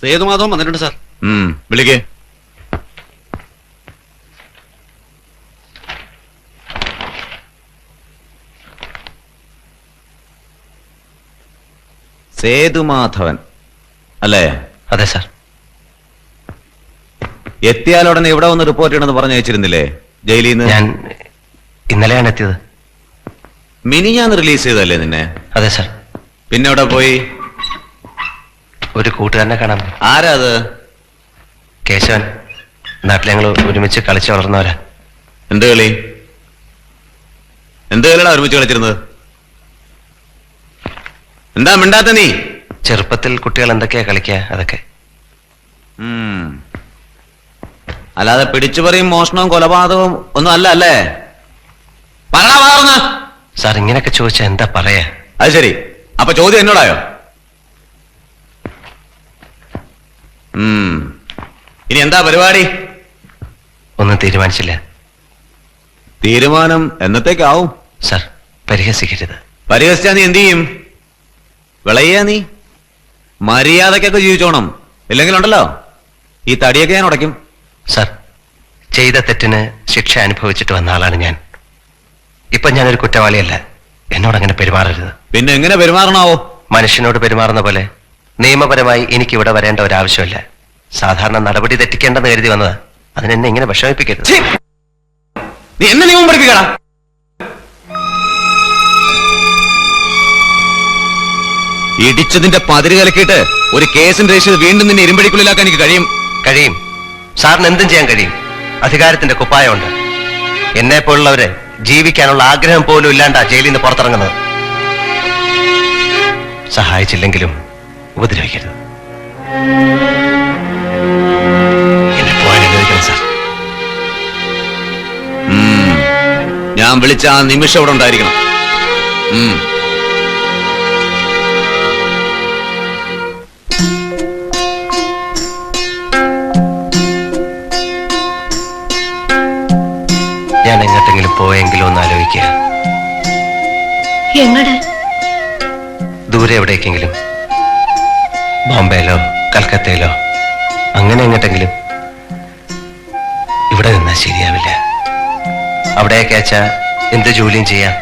സേതുമാധവൻ വന്നിട്ടുണ്ട് സാർ. വിളിക്കേ. സേതുമാധവൻ അല്ലേ? അതെ സാർ. എത്തിയാലുടനെ ഇവിടെ വന്ന് റിപ്പോർട്ട് ചെയ്യണമെന്ന് പറഞ്ഞു അയച്ചിരുന്നില്ലേ ജയിലിൽ നിന്ന്? ഞാൻ ഇന്നലെയാണ് എത്തിയത്. മിനിഞ്ഞാന്ന് റിലീസ് ചെയ്തല്ലേ നിന്നെ? അതെ സാർ. പിന്നെ ഇവിടെ പോയി? ഒരു കൂട്ടുകാരനെ കാണാൻ പോയി. ആരാ അത്? കേശവൻ. നാട്ടിൽ ഞങ്ങൾ ഒരുമിച്ച് കളിച്ച് വളർന്നവരാ. എന്ത് കളി? എന്ത് കളിയാ ഒരുമിച്ച് കളിച്ചിരുന്നത്? എന്താ മിണ്ടാത്ത നീ? ചെറുപ്പത്തിൽ കുട്ടികൾ എന്തൊക്കെയാ കളിക്കുക അതൊക്കെ. അല്ലാതെ പിടിച്ചുപറിയും മോഷണവും കൊലപാതകവും ഒന്നും അല്ല അല്ലേ? സാർ ഇങ്ങനെയൊക്കെ ചോദിച്ചാ എന്താ പറയാ? അത് ശരി, അപ്പൊ ചോദ്യം എന്നോടായോ? ഇനി എന്താ പരിപാടി? ഒന്നും തീരുമാനിച്ചില്ല. തീരുമാനം എന്നത്തേക്കാവും? സാർ പരിഹസിക്കരുത്. പരിഹസിച്ചാ നീ എന്ത് ചെയ്യും? വിളയ്യാ നീ? മര്യാദക്കൊക്കെ ജീവിച്ചോണം, ഇല്ലെങ്കിലുണ്ടല്ലോ ഈ തടിയൊക്കെ ഞാൻ ഉടയ്ക്കും. സാർ ചെയ്ത തെറ്റിന് ശിക്ഷ അനുഭവിച്ചിട്ട് വന്ന ആളാണ് ഞാൻ. ഇപ്പൊ ഞാനൊരു കുറ്റവാളിയല്ല. എന്നോടങ്ങനെ പെരുമാറരുത്. പിന്നെ എങ്ങനെ പെരുമാറണാവോ? മനുഷ്യനോട് പെരുമാറുന്ന പോലെ നിയമപരമായി എനിക്ക് ഇവിടെ വരേണ്ട ഒരാവശ്യമില്ല. സാധാരണ നടപടി തെറ്റിക്കേണ്ടെന്ന് കരുതി വന്നത്. അതിനെന്നെ ഇങ്ങനെ വിഷമിപ്പിക്കരുത്. നീ എന്നെ നിയമം പഠിപ്പിക്കടാ. ഇടിച്ചതിന്റെ പതിര് കലക്കിയിട്ട് ഒരു കേസിന് രജിസ്റ്റർ വീണ്ടും നിന്നെ ഇരുമ്പടിക്കുള്ളിലാക്കാൻ എനിക്ക് കഴിയും. സാറിന് എന്തും ചെയ്യാൻ കഴിയും. അധികാരത്തിന്റെ കുപ്പായമുണ്ട്. എന്നെ പോലുള്ളവരെ ജീവിക്കാനുള്ള ആഗ്രഹം പോലും ഇല്ലാണ്ടാ ജയിലിൽ നിന്ന് പുറത്തിറങ്ങുന്നത്. സഹായിച്ചില്ലെങ്കിലും ഉപദ്രവിക്കരുത്. എന്നെ പോകാൻ അനുവദിക്കണം സാർ. ഞാൻ വിളിച്ച ആ നിമിഷം ഇവിടെ ഉണ്ടായിരിക്കണം. ഞാൻ എങ്ങോട്ടെങ്കിലും പോയെങ്കിലും ഒന്ന് ആലോചിക്കുക. എങ്ങടെ? ദൂരെ എവിടേക്കെങ്കിലും, ബോംബെയിലോ കൽക്കത്തയിലോ, അങ്ങനെ എങ്ങോട്ടെങ്കിലും. ഇവിടെ നിന്നാൽ ശരിയാവില്ല. അവിടെയൊക്കെ വെച്ചാ എന്ത് ജോലിയും ചെയ്യാം,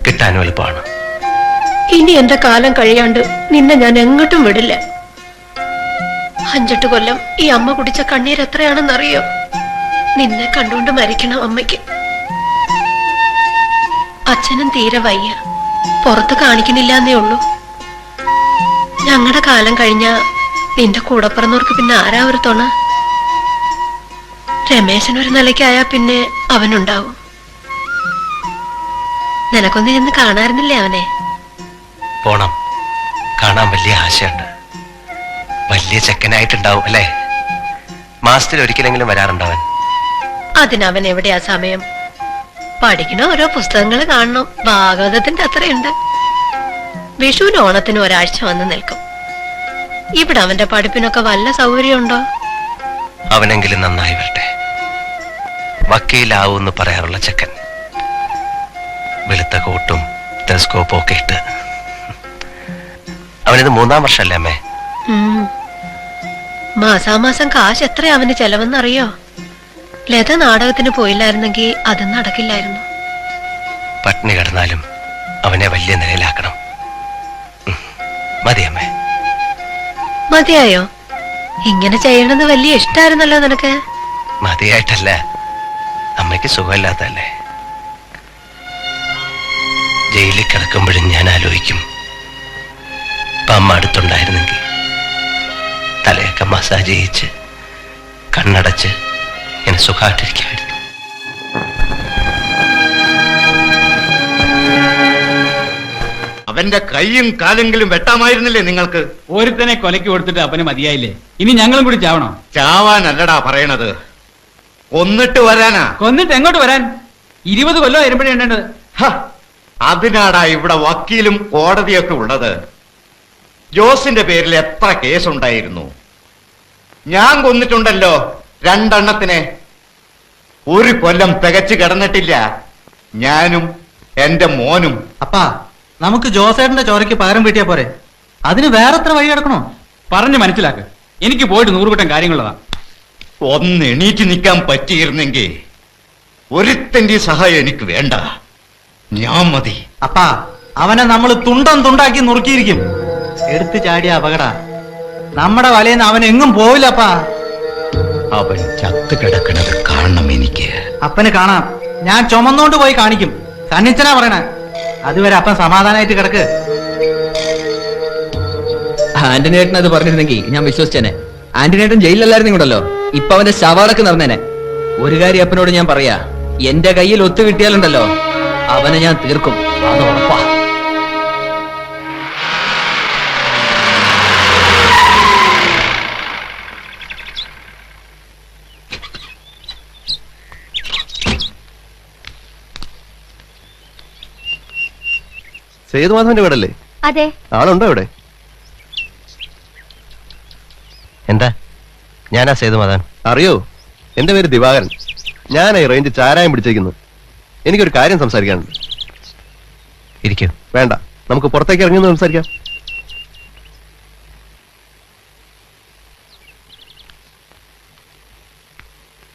കിട്ടാനും എളുപ്പമാണ്. ഇനി എന്റെ കാലം കഴിയാണ്ട് നിന്നെ ഞാൻ എങ്ങോട്ടും വിടില്ല. 5-8 കൊല്ലം ഈ അമ്മ കുടിച്ച കണ്ണീർ എത്രയാണെന്നറിയോ? നിന്നെ കണ്ടുകൊണ്ട് മരിക്കണം അമ്മയ്ക്ക്. അച്ഛനും തീരെ വയ്യ, പുറത്ത് കാണിക്കുന്നില്ലെന്നേ ഉള്ളൂ. ഞങ്ങളുടെ കാലം കഴിഞ്ഞ നിന്റെ കൂടെ പിറന്നവർക്ക് പിന്നെ ആരാ ഒരു തുണ? രമേശനൊരു നിലയ്ക്കായാ പിന്നെ അവനുണ്ടാവും. നിനക്കൊന്ന് ചെന്ന് കാണാറുന്നില്ലേ അവനെ? പോണം, കാണാൻ വലിയ ആശയുണ്ട്. വലിയ ചെക്കനായിട്ടുണ്ടാവും അല്ലേ? മാസത്തിൽ ഒരിക്കലെങ്കിലും വരാറുണ്ടവൻ. അതിനവൻ എവിടെയാ സമയം? പഠിക്കണ ഓരോ പുസ്തകങ്ങൾ കാണണം. ഭാഗവതത്തിന്റെ അത്രയുണ്ട്. വിഷുവിന് ഓണത്തിന് ഒരാഴ്ച വന്ന് നിൽക്കും. ഇവിടെ അവന്റെ പഠിപ്പിനൊക്കെ വല്ല സൗകര്യമുണ്ടോ? അവനെങ്കിലും നന്നായി വരട്ടെ. വക്കീലാവൂന്ന് പറയാറുള്ള ചെക്കൻ, വെളുത്ത കോട്ടും ടെലസ്കോപ്പും ഒക്കെ ഇട്ട്. അവനിത് 3-ാം വർഷമല്ലേ അമ്മേ? മാസാമാസം കാശ് എത്ര അവന് ചെലവെന്നറിയോ? ലത നാടകത്തിന് പോയില്ലായിരുന്നെങ്കിൽ അത് നടക്കില്ലായിരുന്നു. പട്ടിണി കിടന്നാലും അവനെ വലിയ നിലയിലാക്കണം. മതിയമ്മേ. മതിയായോ? ഇങ്ങനെ ചെയ്യണമെന്ന് വലിയ ഇഷ്ടായിരുന്നല്ലോ നിനക്ക്. മതിയായിട്ടല്ല, അമ്മയ്ക്ക് സുഖമില്ലാത്തല്ലേ. ജയിലിൽ കിടക്കുമ്പോഴും ഞാൻ ആലോചിക്കും, ഇപ്പൊ അമ്മ അടുത്തുണ്ടായിരുന്നെങ്കിൽ തലയൊക്കെ മസാജ് ചെയ്യിച്ച് കണ്ണടച്ച് ഇങ്ങനെ സുഖമായിട്ടിരിക്കായിരുന്നു. അവന്റെ കൈയും കാലെങ്കിലും വെട്ടാമായിരുന്നില്ലേ നിങ്ങൾക്ക്? ഒരുത്തനെ കൊലയ്ക്ക് കൊടുത്തിട്ട് അപ്പന് മതിയായില്ലേ? ഇനി ഞങ്ങളും കൂടി ചാവണോ? ചാവാനല്ലടാ പറയണത്, കൊന്നിട്ട് വരാനാ. കൊന്നിട്ട് എങ്ങോട്ട് വരാൻ? 20 കൊല്ലം വരുമ്പോഴേ ഉണ്ടേണ്ടത്. അതിനാടാ ഇവിടെ വക്കീലും കോടതിയൊക്കെ ഉള്ളത്. ജോസിന്റെ പേരിൽ എത്ര കേസുണ്ടായിരുന്നു? ഞാൻ കൊന്നിട്ടുണ്ടല്ലോ 2 എണ്ണത്തിനെ. 1 കൊല്ലം തികച്ചു കിടന്നിട്ടില്ല ഞാനും എന്റെ മോനും. അപ്പാ, നമുക്ക് ജോസേട്ടന്റെ ചോരയ്ക്ക് പകരം വീട്ടിയാ പോരെ? അതിന് വേറെ എത്ര വഴി കിടക്കണോ? പറഞ്ഞു മനസ്സിലാക്ക്. എനിക്ക് പോയിട്ട് 100 കൂട്ടം കാര്യങ്ങളുള്ളതാ. ഒന്ന് എണീറ്റ് നിൽക്കാൻ പറ്റിയിരുന്നെങ്കിൽ ഒരുത്തന്റെ സഹായം എനിക്ക് വേണ്ട. ഞാൻ മതി. അപ്പാ അവനെ നമ്മൾ തുണ്ടം തുണ്ടാക്കി നുറുക്കിയിരിക്കും. എടുത്തു ചാടിയ അപകട. നമ്മുടെ വലയിൽ നിന്ന് അവൻ എങ്ങും പോവില്ലപ്പാ. അവൻ ചത്തു കിടക്കണത് കാണണം എനിക്ക്. അപ്പന് കാണാം. ഞാൻ ചുമന്നോണ്ട് പോയി കാണിക്കും. സന്നിച്ചനാ പറയണ. അതുവരെ അപ്പൻ സമാധാനമായിട്ട് കിടക്ക്. ആന്റണിയേട്ടൻ അത് പറഞ്ഞിരുന്നെങ്കിൽ ഞാൻ വിശ്വസിച്ചേനെ. ആന്റണിയേട്ടൻ ജയിലിലല്ലായിരുന്നെങ്കിലല്ലോ ഇപ്പൊ അവന്റെ ശവാടക്ക് നടന്നേനെ. ഒരു കാര്യം അപ്പനോട് ഞാൻ പറയാ, എന്റെ കയ്യിൽ ഒത്തു കിട്ടിയാലുണ്ടല്ലോ അവനെ ഞാൻ തീർക്കും, അത് ഉറപ്പാ. സേതുമാധവന്റെ വീടല്ലേ? അതെ. ആളുണ്ടോ ഇവിടെ? എന്താ? ഞാനാ സേതുമാധവൻ. അറിയോ, എന്റെ പേര് ദിവാകരൻ. ഞാനായി റേഞ്ച് ചാരായം പിടിച്ചിരിക്കുന്നു. എനിക്കൊരു കാര്യം സംസാരിക്കാനുണ്ട്. ഇരിക്കൂ. വേണ്ട, നമുക്ക് പുറത്തേക്ക് ഇറങ്ങി ഒന്ന് സംസാരിക്കാം.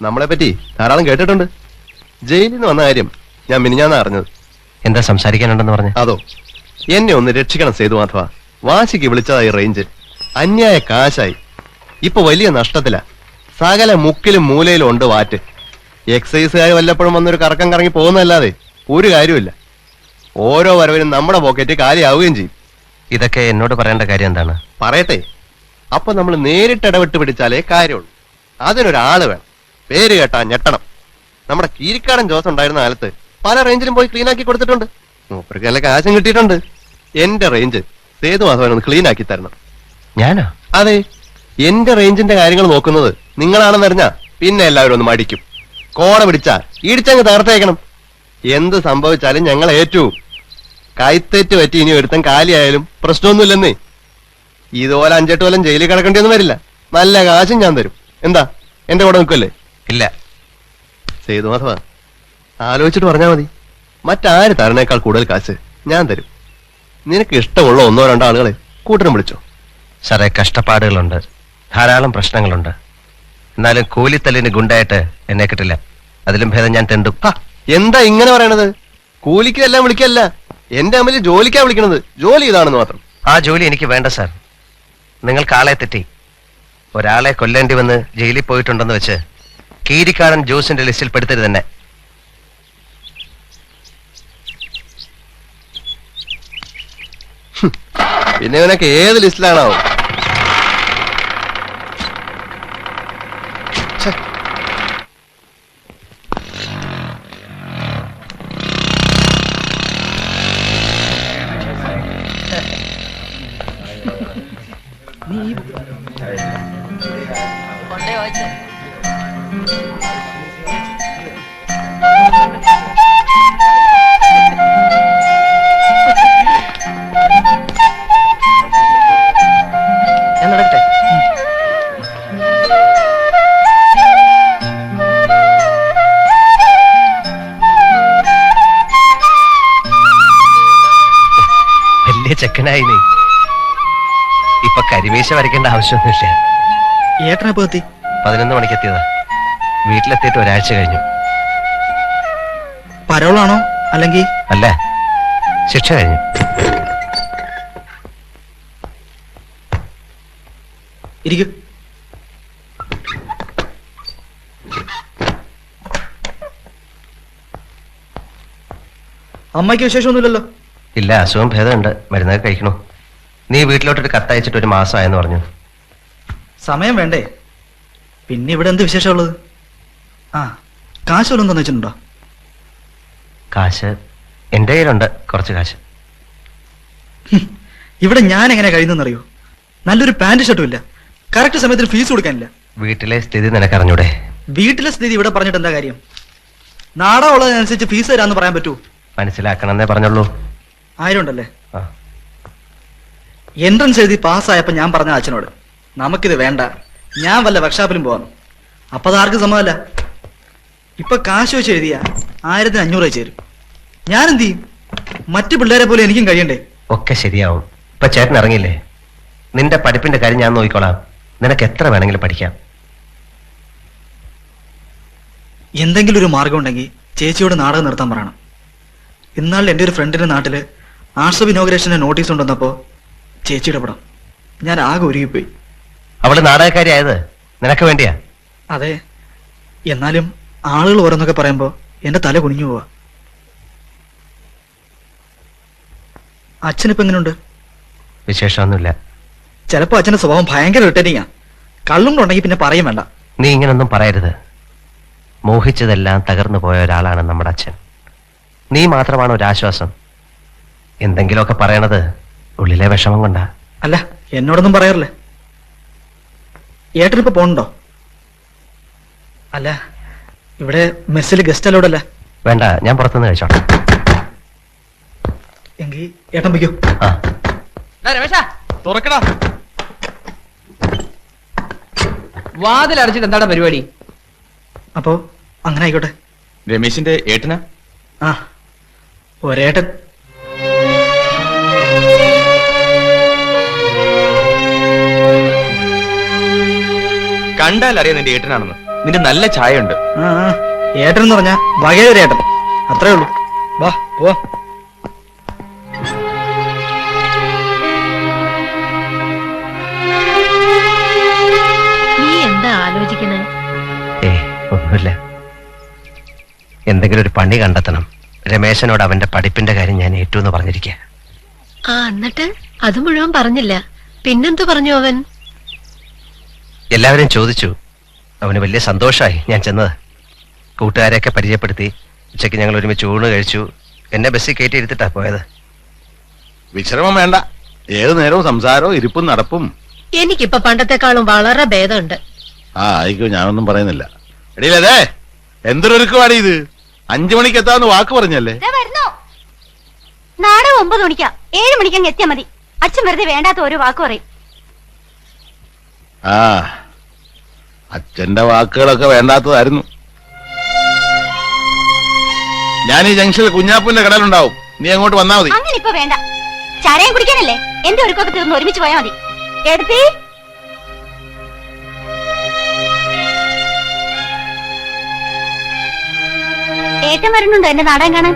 നമ്മളെ പറ്റി ധാരാളം കേട്ടിട്ടുണ്ട്. ജയിലിൽ നിന്ന് വന്ന കാര്യം ഞാൻ മിനിഞ്ഞാന്നാ അറിഞ്ഞത്. എന്താ സംസാരിക്കാനുണ്ടെന്ന് പറഞ്ഞു? അതോ, എന്നെ ഒന്ന് രക്ഷിക്കണം സേതുമാധവ. വാശിക്ക് വിളിച്ചതായി റേഞ്ച്. അന്യായ കാശായി. ഇപ്പൊ വലിയ നഷ്ടത്തില. സകല മുക്കിലും മൂലയിലും ഉണ്ട് വാറ്റ്. എക്സൈസുകാർ വല്ലപ്പോഴും വന്നൊരു കറക്കം കറങ്ങി പോകുന്നതല്ലാതെ ഒരു കാര്യമില്ല. ഓരോ വരവിനും നമ്മുടെ പോക്കറ്റ് കാലിയാവുകയും ചെയ്യും. ഇതൊക്കെ എന്നോട് പറയേണ്ട കാര്യം എന്താണ്? പറയട്ടെ. അപ്പൊ നമ്മൾ നേരിട്ട് ഇടപെട്ട് പിടിച്ചാലേ കാര്യമുള്ളൂ. അതിനൊരാള് വേണം. പേര് കേട്ടാ ഞെട്ടണം. നമ്മുടെ കീരിക്കാടൻ ജോസ് ഉണ്ടായിരുന്ന കാലത്ത് പല റേഞ്ചിലും പോയി ക്ലീൻ ആക്കി കൊടുത്തിട്ടുണ്ട്. മൂപ്പർക്ക് നല്ല കാശും കിട്ടിയിട്ടുണ്ട്. എന്റെ റേഞ്ച് സേതുമാധവൻ ഒന്ന് ക്ലീൻ ആക്കി തരണം. ഞാനോ? അതെ, എന്റെ റേഞ്ചിന്റെ കാര്യങ്ങൾ നോക്കുന്നത് നിങ്ങളാണെന്നറിഞ്ഞാ പിന്നെ എല്ലാവരും ഒന്ന് മടിക്കും. കോട പിടിച്ചാ ഇടിച്ചങ്ങ് തകർത്തേക്കണം. എന്ത് സംഭവിച്ചാലും ഞങ്ങൾ ഏറ്റു. കൈത്തേറ്റ് പറ്റി ഇനി ഒരുത്തൻ കാലിയായാലും പ്രശ്നമൊന്നുമില്ലെന്നേ. ഇതുപോലെ 5-8 കൊല്ലം ജയിലിൽ കിടക്കേണ്ടിയൊന്നും വരില്ല. നല്ല കാശും ഞാൻ തരും. എന്താ, എന്റെ കൂടെ നിൽക്കല്ലേ? ഇല്ല. സേതുമാധവ, ആലോചിച്ചിട്ട് പറഞ്ഞാ മതി. മറ്റാര് തരണേക്കാൾ കൂടുതൽ കാശ് ഞാൻ തരും. നിനക്ക് ഇഷ്ടമുള്ള 1-2 ആളുകളെ കൂട്ടരും വിളിച്ചോ. സാറേ, കഷ്ടപ്പാടുകളുണ്ട്, ധാരാളം പ്രശ്നങ്ങളുണ്ട്. എന്നാലും കൂലിത്തല്ലിന് ഗുണ്ടായിട്ട് എന്നെ കിട്ടില്ല. അതിലും ഭേദം ഞാൻ തെണ്ടും. ഹാ, എന്താ ഇങ്ങനെ പറയണത്? കൂലിക്ക് എല്ലാം വിളിക്കല്ല, എന്റെ അമ്മയിൽ ജോലിക്കാ വിളിക്കണത്. ജോലി ഇതാണെന്ന് മാത്രം. ആ ജോലി എനിക്ക് വേണ്ട സാർ. നിങ്ങൾക്ക് ആളെ തെറ്റി. ഒരാളെ കൊല്ലേണ്ടി വന്ന് ജയിലിൽ പോയിട്ടുണ്ടെന്ന് വെച്ച് കീരിക്കാടൻ ജോസിന്റെ ലിസ്റ്റിൽ പെടുത്തരുത് തന്നെ. പിന്നെ ഇവനൊക്കെ ഏത് ലിസ്റ്റിലാണാവും? ഞാൻ നടക്കട്ടെ. വലിയ ചെക്കനായി നീ. ഇപ്പൊ കരിമീശ വരയ്ക്കേണ്ട ആവശ്യമൊന്നുമില്ല. ഏട്ടനെപ്പോ എത്തി? 11 മണിക്ക് എത്തിയതാ. വീട്ടിലെത്തിയിട്ട് ഒരാഴ്ച കഴിഞ്ഞു. പരോളാണോ അല്ലെങ്കിൽ? അല്ല, ശിക്ഷ കഴിഞ്ഞു. ഇരിക്കും. അമ്മയ്ക്ക് വിശേഷമൊന്നുമില്ലല്ലോ? ഇല്ല, അസുഖം ഭേദമുണ്ട്. മരുന്നൊക്കെ കഴിക്കണു. നീ വീട്ടിലോട്ടൊരു കത്തയച്ചിട്ട് 1 മാസമായെന്ന് പറഞ്ഞു. സമയം വേണ്ടേ? പിന്നെ ഇവിടെ എന്ത് വിശേഷമുള്ളത്? ആ, കാശ് വല്ലതും തന്നു വെച്ചിട്ടുണ്ടോ? കാശ് എന്റെ കയ്യിലുണ്ട്, കുറച്ച് കാശ്. ഇവിടെ ഞാൻ എങ്ങനെ കഴിയുന്നറിയോ? നല്ലൊരു പാന്റ് ഷർട്ടും ഇല്ല. കറക്റ്റ് സമയത്തിന് ഫീസ് കൊടുക്കാനില്ല. വീട്ടിലെ സ്ഥിതി നിനക്കറിഞ്ഞൂടെ? വീട്ടിലെ സ്ഥിതി ഇവിടെ പറഞ്ഞിട്ട് എന്താ കാര്യം? നാടകം ഉള്ളതിനനുസരിച്ച് ഫീസ് തരാന്ന് പറയാൻ പറ്റൂ? മനസ്സിലാക്കണമെന്നേ പറഞ്ഞുള്ളൂ. 1000 ഉണ്ടല്ലേ? ആ. എൻട്രൻസ് എഴുതി പാസ്സായപ്പോ ഞാൻ പറഞ്ഞ അച്ഛനോട്, നമുക്കിത് വേണ്ട, ഞാൻ വല്ല വർക്ക്ഷോപ്പിലും പോകാം. അപ്പൊ അത് ആർക്കും സമ്മതമല്ല. ഇപ്പൊ കാശ് വെച്ച് എഴുതിയ 1500 ചേരും. ഞാൻ എന്ത് ചെയ്യും? മറ്റു പിള്ളേരെ പോലെ എനിക്കും കഴിയണ്ടേ? ഒക്കെ ശരിയാവും. ഇപ്പൊ ചേട്ടൻ ഇറങ്ങിയില്ലേ? നിന്റെ പഠിപ്പിന്റെ കാര്യം ഞാൻ നോക്കിക്കോളാം. നിനക്ക് എത്ര വേണമെങ്കിലും പഠിക്കാം. എന്തെങ്കിലും ഒരു മാർഗം ഉണ്ടെങ്കിൽ ചേച്ചിയോട് നാടകം നിർത്താൻ പറയണം. ഇന്നാളിൽ എൻ്റെ ഒരു ഫ്രണ്ടിന്റെ നാട്ടില് ആർട്സ് ഓഫ് ഇനോഗ്രേഷന്റെ നോട്ടീസ് ഉണ്ടെന്നപ്പോ ചേച്ചിയുടെ പടം ഞാൻ ആകെ ഒരുങ്ങിപ്പോയി. അവള് നാടകക്കാരിയായത് നിനക്ക് വേണ്ടിയാ. അതെ, എന്നാലും ആളുകൾ ഓരോന്നൊക്കെ പറയുമ്പോ എന്റെ തല കുനിഞ്ഞു പോവാ. അച്ഛനിപ്പോ എങ്ങനെയുണ്ട്? വിശേഷമൊന്നുമില്ല. ചിലപ്പോ അച്ഛന്റെ സ്വഭാവം ഭയങ്കര റിട്ടേണിങ്ങാ. കള്ളും ഉണ്ടെങ്കിൽ പിന്നെ പറയും വേണ്ട. നീ ഇങ്ങനൊന്നും പറയരുത്. മോഹിച്ചതെല്ലാം തകർന്നു പോയ ഒരാളാണ് നമ്മുടെ അച്ഛൻ. നീ മാത്രമാണ് ഒരാശ്വാസം. എന്തെങ്കിലുമൊക്കെ പറയണത് ഉള്ളിലെ വിഷമം കൊണ്ടാ. അല്ല, എന്നോടൊന്നും പറയാറില്ലേ. ഏട്ടനിപ്പോ പോണുണ്ടോ? അല്ല, ഇവിടെ മെസ്സിൽ ഗസ്റ്റ് അലോടല്ല. വേണ്ട, ഞാൻ പുറത്തുനിന്ന് കഴിച്ചോട്ടെ. എങ്കിൽ ഏട്ടൻ വയ്ക്കോ. ആ, തുറക്കടാ. വാതിൽ അടച്ചിട്ട് എന്താണ് പരിപാടി? അപ്പോ അങ്ങനെ ആയിക്കോട്ടെ. രമേശിന്റെ ഏട്ടനാ? ആ, ഒരേട്ടൻ. കണ്ടാൽ അറിയാം നിന്റെ ഏട്ടനാണെന്ന്. നിന്റെ നല്ല ചായ ഉണ്ട്. ആ, ഏട്ടൻ എന്ന് പറഞ്ഞാ വകയൊരേട്ടൻ, അത്രേ ഉള്ളൂ. വാ പോവാ. നീ എന്താ ആലോചിക്കണേ? ഒന്നുമില്ല. എന്തെങ്കിലും ഒരു പണി കണ്ടെത്തണം. രമേശനോട് അവന്റെ പഠിപ്പിന്റെ കാര്യം ഞാൻ ഏറ്റു എന്ന് പറഞ്ഞിരിക്കുക. ആ, എന്നിട്ട് അത് മുഴുവൻ പറഞ്ഞില്ല. പിന്നെന്തു പറഞ്ഞു അവൻ? എല്ലാവരും ചോദിച്ചു. അവന് വലിയ സന്തോഷമായി ഞാൻ ചെന്നത്. കൂട്ടുകാരെയൊക്കെ പരിചയപ്പെടുത്തി. ഉച്ചയ്ക്ക് ഞങ്ങൾ ഒരുമിച്ച് ഊണ് കഴിച്ചു. എന്നെ ബസ്സിൽ കയറ്റി ഇരുത്തിട്ടാ പോയത്. വിശ്രമം വേണ്ട, ഏതു നേരവും സംസാരവും ഇരിപ്പും നടപ്പും. എനിക്കിപ്പൊ പണ്ടത്തെക്കാളും വളരെ ഭേദമുണ്ട്. ആ ആയിക്കോ, ഞാനൊന്നും പറയുന്നില്ല. എടീലേ, എന്തൊരൊരുക്കുവാടി ഇത്? 5 മണിക്ക് എത്താന്ന് വാക്ക് പറഞ്ഞല്ലേ? നാളെ 9 മണിക്കാ. 7 മണിക്കങ്ങ് എത്തിയാ മതി. അച്ഛൻ വെറുതെ വേണ്ടാത്ത ഒരു വാക്ക് പറയും. ആ, അച്ഛന്റെ വാക്കുകളൊക്കെ വേണ്ടാത്തതായിരുന്നു. ഞാൻ ഈ ജംഗ്ഷനിൽ കുഞ്ഞാപ്പൂന്റെ കടലുണ്ടാവും, നീ അങ്ങോട്ട് വന്നാ മതി. അങ്ങനെ ഇപ്പൊ വേണ്ട. ചാരയും കുടിക്കാനല്ലേ? എന്റെ ഒരുക്കൊക്കെ തീർന്ന് ഒരുമിച്ച് പോയാ മതി. എടുത്തി ഏട്ടൻ വരുന്നുണ്ടോ എന്റെ നാടകം കാണാൻ?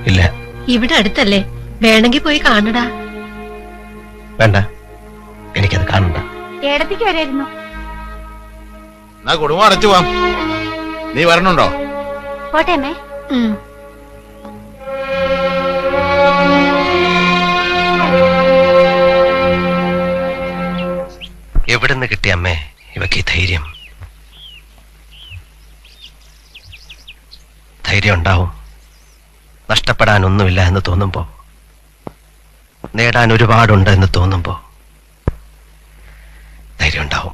ഇല്ല, ഇവിടെ അടുത്തല്ലേ, വേണമെങ്കിൽ പോയി കാണടാ. വേണ്ട, എനിക്കത് കാണണ്ട. ഏടത്തേക്ക് വരായിരുന്നു. എന്നാ കുടുംബം അടച്ചു പോവാം. നീ വരണുണ്ടോ? പോട്ടെ അമ്മേ. ഉം. എവിടുന്ന് കിട്ടിയ അമ്മേ ഇവക്ക് ഈ ധൈര്യം? ധൈര്യം ഉണ്ടാവും നഷ്ടപ്പെടാനൊന്നുമില്ല എന്ന് തോന്നുമ്പോ, നേടാൻ ഒരുപാടുണ്ട് എന്ന് തോന്നുമ്പോ ധൈര്യം ഉണ്ടാവും.